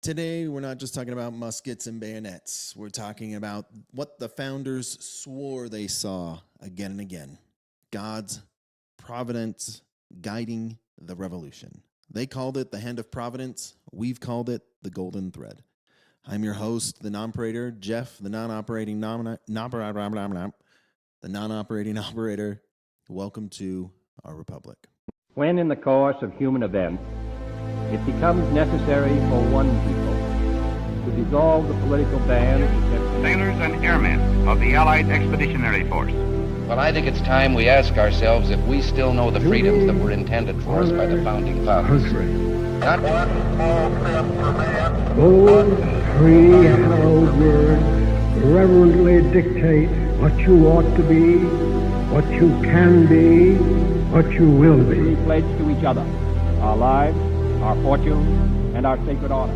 Today, we're not just talking about muskets and bayonets. We're talking about what the founders swore they saw again and again. God's providence guiding the revolution. They called it the hand of providence. We've called it the golden thread. I'm your host, the non-operator, Jeff, the non-operating operator. Welcome to our republic. When in the course of human events it becomes necessary for one people to dissolve the political bands, sailors and airmen of the Allied Expeditionary Force. Well, I think it's time we ask ourselves if we still know the freedoms that were intended for us by the founding fathers. Not one small step for man. Those three hallowed words reverently dictate what you ought to be, what you can be, what you will be. we pledge to each other our lives, our fortunes, and our sacred honor.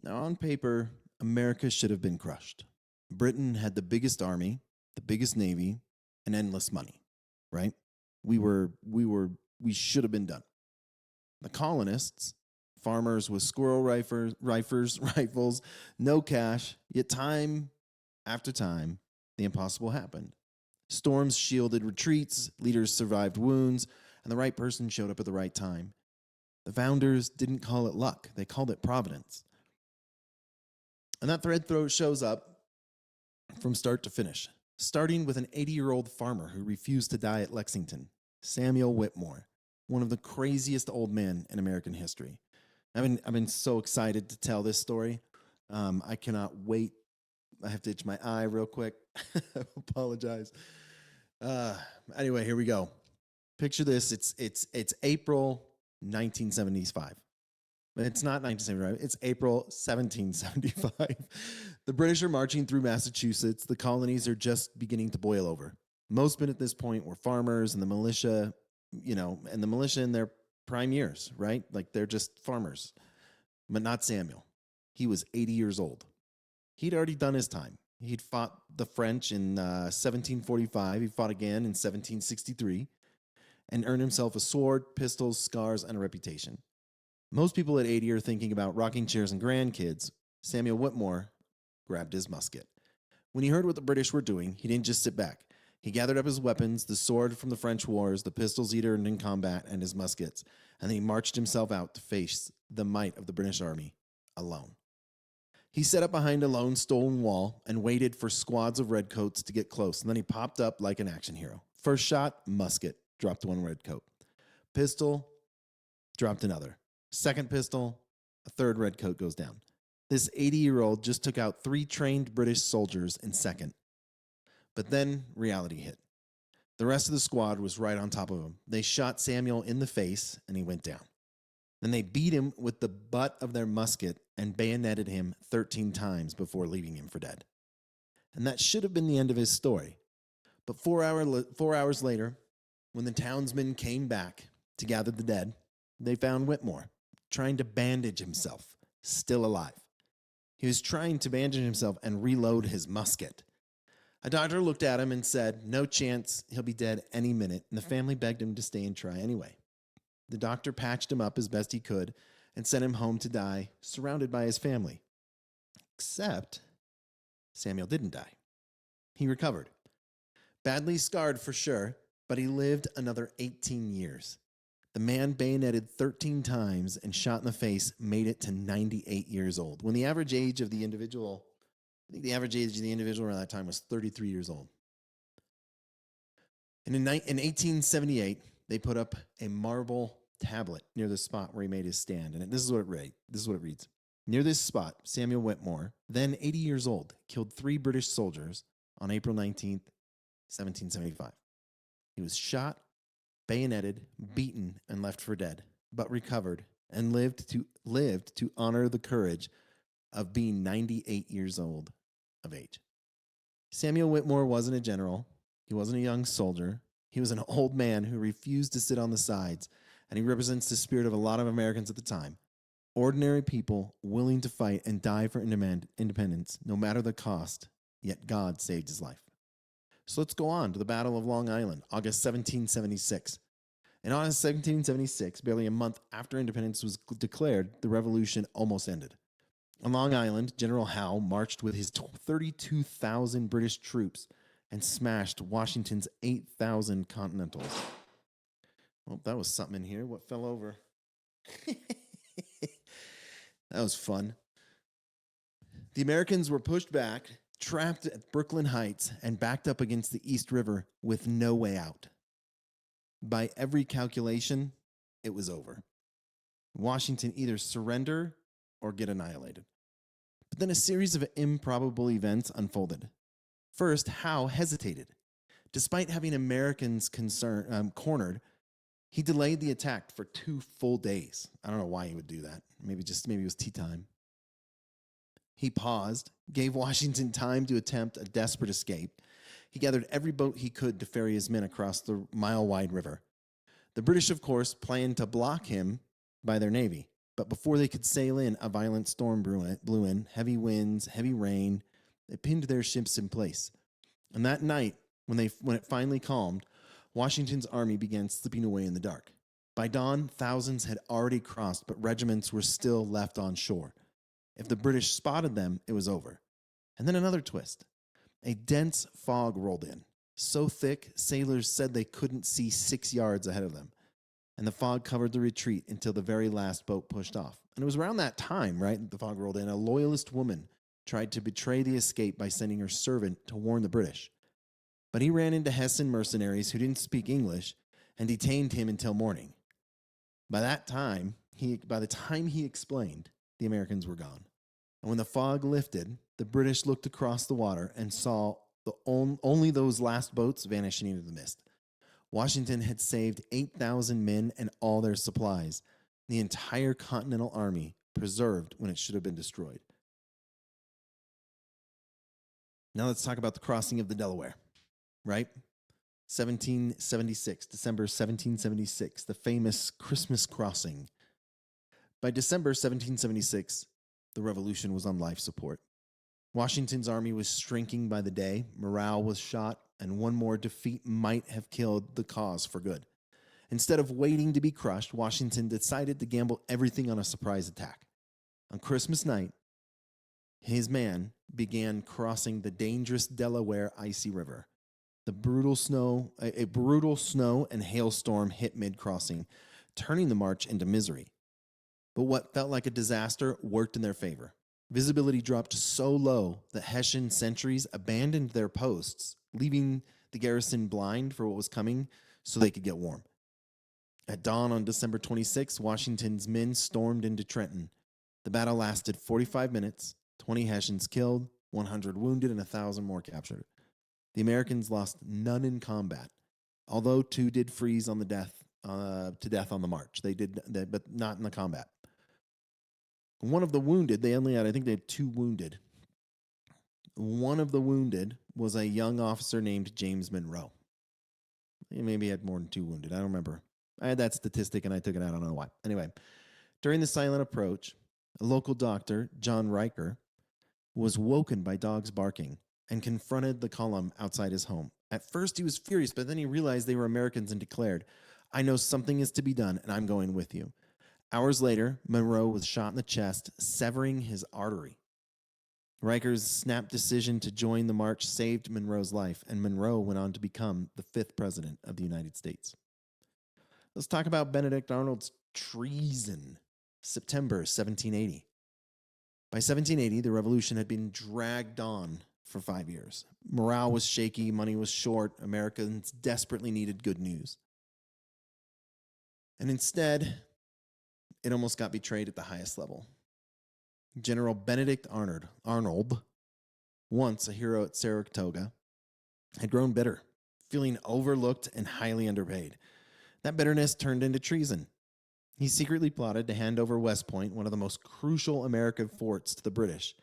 Now, on paper, America should have been crushed. Britain had the biggest army, the biggest navy, and endless money, right? We should have been done. The colonists, farmers with squirrel rifles, no cash, yet time after time, the impossible happened. Storms shielded retreats, leaders survived wounds, and the right person showed up at the right time. The founders didn't call it luck, they called it providence. And that thread shows up from start to finish, starting with an 80-year-old farmer who refused to die at Lexington, Samuel Whitmore, one of the craziest old men in American history. I've been so excited to tell this story. I cannot wait. I have to itch my eye real quick. I apologize. Anyway, here we go. Picture this. It's April 1975. It's not 1975. It's April 1775. The British are marching through Massachusetts. The colonies are just beginning to boil over. Most men at this point were farmers and the militia, in their prime years, right? Like they're just farmers. But not Samuel. He was 80 years old. He'd already done his time. He'd fought the French in 1745. He fought again in 1763 and earned himself a sword, pistols, scars, and a reputation. Most people at 80 are thinking about rocking chairs and grandkids. Samuel Whitmore grabbed his musket. When he heard what the British were doing, he didn't just sit back. He gathered up his weapons, the sword from the French wars, the pistols he'd earned in combat, and his muskets, and then he marched himself out to face the might of the British army alone. He set up behind a lone stone wall and waited for squads of redcoats to get close, and then he popped up like an action hero. First shot, musket, dropped one redcoat. Pistol, dropped another. Second pistol, a third redcoat goes down. This 80-year-old just took out 3 trained British soldiers in second. But then reality hit. The rest of the squad was right on top of him. They shot Samuel in the face, and he went down. Then they beat him with the butt of their musket and bayoneted him 13 times before leaving him for dead. And that should have been the end of his story. But 4 hours later, when the townsmen came back to gather the dead, they found Whitmore trying to bandage himself, still alive. He was trying to bandage himself and reload his musket. A doctor looked at him and said, "No chance, he'll be dead any minute," and the family begged him to stay and try anyway. The doctor patched him up as best he could and sent him home to die, surrounded by his family. Except Samuel didn't die. He recovered. Badly scarred for sure, but he lived another 18 years. The man bayoneted 13 times and shot in the face made it to 98 years old. When the average age of the individual, around that time was 33 years old. And in 1878, they put up a marble tablet near the spot where he made his stand. And this is what it reads. Near this spot, Samuel Whitmore, then 80 years old, killed 3 British soldiers on April 19th, 1775. He was shot, bayoneted, beaten, and left for dead, but recovered and lived to honor the courage of being 98 years old of age. Samuel Whitmore wasn't a general. He wasn't a young soldier. He was an old man who refused to sit on the sides, and he represents the spirit of a lot of Americans at the time. Ordinary people willing to fight and die for independence, no matter the cost, yet God saved his life. So let's go on to the Battle of Long Island, August 1776. In August 1776, barely a month after independence was declared, the revolution almost ended. On Long Island, General Howe marched with his 32,000 British troops and smashed Washington's 8,000 Continentals. Well, that was something in here. What fell over? That was fun. The Americans were pushed back, trapped at Brooklyn Heights, and backed up against the East River with no way out. By every calculation, it was over. Washington either surrender or get annihilated. But then a series of improbable events unfolded. First, Howe hesitated. Despite having Americans cornered, he delayed the attack for 2 full days. I don't know why he would do that. Maybe it was tea time. He paused, gave Washington time to attempt a desperate escape. He gathered every boat he could to ferry his men across the mile-wide river. The British, of course, planned to block him by their navy. But before they could sail in, a violent storm blew in, heavy winds, heavy rain. It pinned their ships in place. And that night, when it finally calmed, Washington's army began slipping away in the dark. By dawn, thousands had already crossed, but regiments were still left on shore. If the British spotted them, it was over. And then another twist. A dense fog rolled in, so thick sailors said they couldn't see 6 yards ahead of them. And the fog covered the retreat until the very last boat pushed off. And it was around that time, right, that the fog rolled in, a loyalist woman tried to betray the escape by sending her servant to warn the British. But he ran into Hessian mercenaries who didn't speak English and detained him until morning. By the time he explained, the Americans were gone. And when the fog lifted, the British looked across the water and saw only those last boats vanishing into the mist. Washington had saved 8,000 men and all their supplies, the entire Continental Army preserved when it should have been destroyed. Now let's talk about the crossing of the Delaware, right? 1776, December 1776, the famous Christmas crossing. By December 1776, the revolution was on life support. Washington's army was shrinking by the day, morale was shot, and one more defeat might have killed the cause for good. Instead of waiting to be crushed, Washington decided to gamble everything on a surprise attack. On Christmas night, his men began crossing the dangerous Delaware icy river. A brutal snow and hailstorm hit mid-crossing, turning the march into misery. But what felt like a disaster worked in their favor. Visibility dropped so low that Hessian sentries abandoned their posts, leaving the garrison blind for what was coming so they could get warm. At dawn on December 26, Washington's men stormed into Trenton. The battle lasted 45 minutes, 20 Hessians killed, 100 wounded, and 1,000 more captured. The Americans lost none in combat, although 2 did freeze to death on the march. They did that, but not in the combat. One of the wounded, they had 2 wounded. One of the wounded was a young officer named James Monroe. He maybe had more than 2 wounded. I don't remember. I had that statistic and I took it out. I don't know why. Anyway, during the silent approach, a local doctor, John Riker, was woken by dogs barking and confronted the column outside his home. At first, he was furious, but then he realized they were Americans and declared, "I know something is to be done, and I'm going with you." Hours later, Monroe was shot in the chest, severing his artery. Riker's snap decision to join the march saved Monroe's life, and Monroe went on to become the 5th president of the United States. Let's talk about Benedict Arnold's treason. September 1780. By 1780, the revolution had been dragged on for 5 years. Morale was shaky, money was short, Americans desperately needed good news. And instead, it almost got betrayed at the highest level. General Benedict Arnold, once a hero at Saratoga, had grown bitter, feeling overlooked and highly underpaid. That bitterness turned into treason. He secretly plotted to hand over West Point, one of the most crucial American forts, to the British.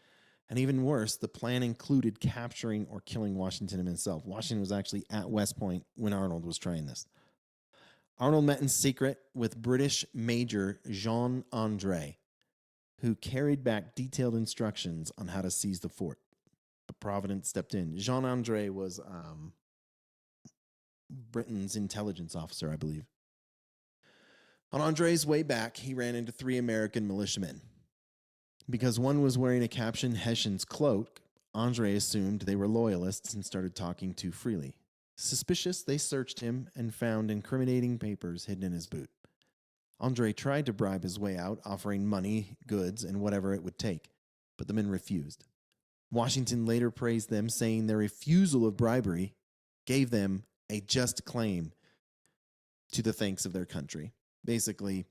And even worse, the plan included capturing or killing Washington himself. Washington was actually at West Point when Arnold was trying this. Arnold met in secret with British Major Jean André, who carried back detailed instructions on how to seize the fort. But Providence stepped in. Jean André was Britain's intelligence officer, I believe. On Andre's way back, he ran into 3 American militiamen. Because one was wearing a captioned Hessian's cloak, Andre assumed they were loyalists and started talking too freely. Suspicious, they searched him and found incriminating papers hidden in his boot. Andre tried to bribe his way out, offering money, goods, and whatever it would take, but the men refused. Washington later praised them, saying their refusal of bribery gave them a just claim to the thanks of their country. Basically,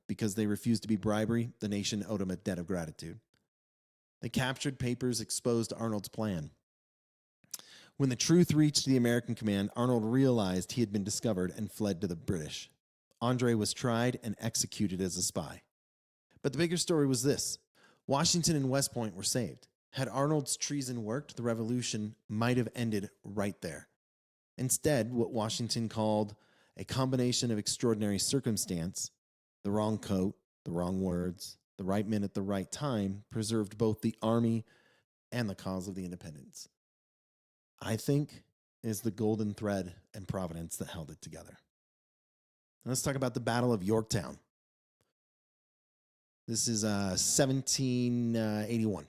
because they refused to be bribery, the nation owed them a debt of gratitude. The captured papers exposed Arnold's plan. When the truth reached the American command, Arnold realized he had been discovered and fled to the British. Andre was tried and executed as a spy. But the bigger story was this. Washington and West Point were saved. Had Arnold's treason worked, the revolution might have ended right there. Instead, what Washington called a combination of extraordinary circumstance, the wrong coat, the wrong words, the right men at the right time, preserved both the army and the cause of the independence. I think it is the golden thread and Providence that held it together. Let's talk about the Battle of Yorktown. This is 1781.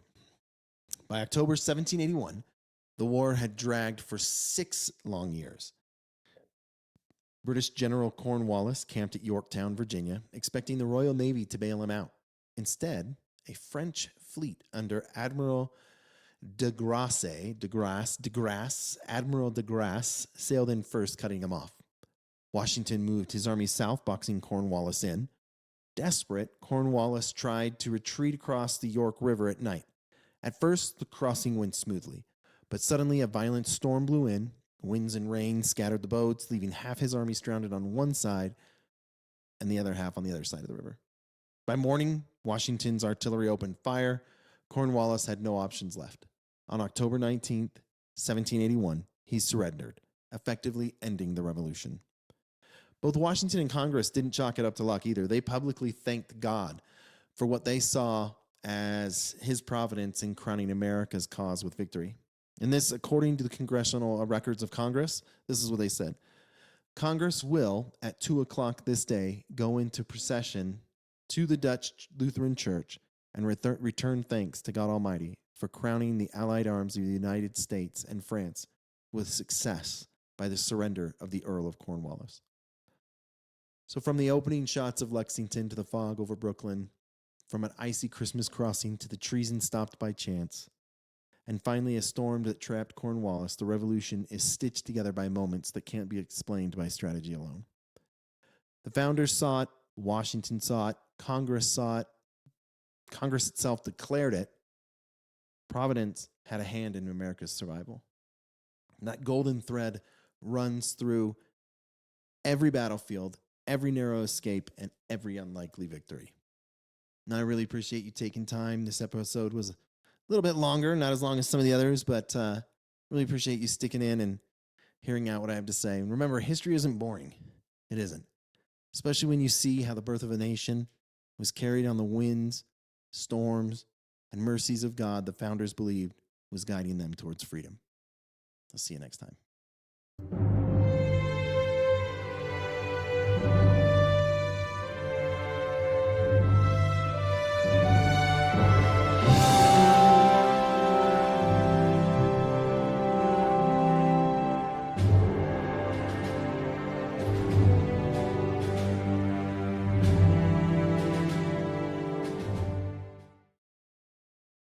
By October 1781, the war had dragged for 6 long years. British General Cornwallis camped at Yorktown, Virginia, expecting the Royal Navy to bail him out. Instead, a French fleet under Admiral de Grasse sailed in first, cutting him off. Washington moved his army south, boxing Cornwallis in. Desperate, Cornwallis tried to retreat across the York River at night. At first, the crossing went smoothly, but suddenly a violent storm blew in. Winds and rain scattered the boats, leaving half his army stranded on one side and the other half on the other side of the river. By morning, Washington's artillery opened fire. Cornwallis had no options left. On October 19th, 1781, he surrendered, effectively ending the revolution. Both Washington and Congress didn't chalk it up to luck either. They publicly thanked God for what they saw as his providence in crowning America's cause with victory. And this, according to the congressional records of Congress, this is what they said. Congress will, at 2:00 this day, go into procession to the Dutch Lutheran Church and return thanks to God Almighty for crowning the Allied arms of the United States and France with success by the surrender of the Earl of Cornwallis. So from the opening shots of Lexington to the fog over Brooklyn, from an icy Christmas crossing to the treason stopped by chance, and finally a storm that trapped Cornwallis, the revolution is stitched together by moments that can't be explained by strategy alone. The founders saw it, Washington saw it, Congress saw it, Congress itself declared it. Providence had a hand in America's survival. And that golden thread runs through every battlefield, every narrow escape, and every unlikely victory. And I really appreciate you taking time. This episode was a little bit longer, not as long as some of the others, but really appreciate you sticking in and hearing out what I have to say. And remember, history isn't boring. It isn't. Especially when you see how the birth of a nation was carried on the winds, storms, and mercies of God the founders believed was guiding them towards freedom. I'll see you next time.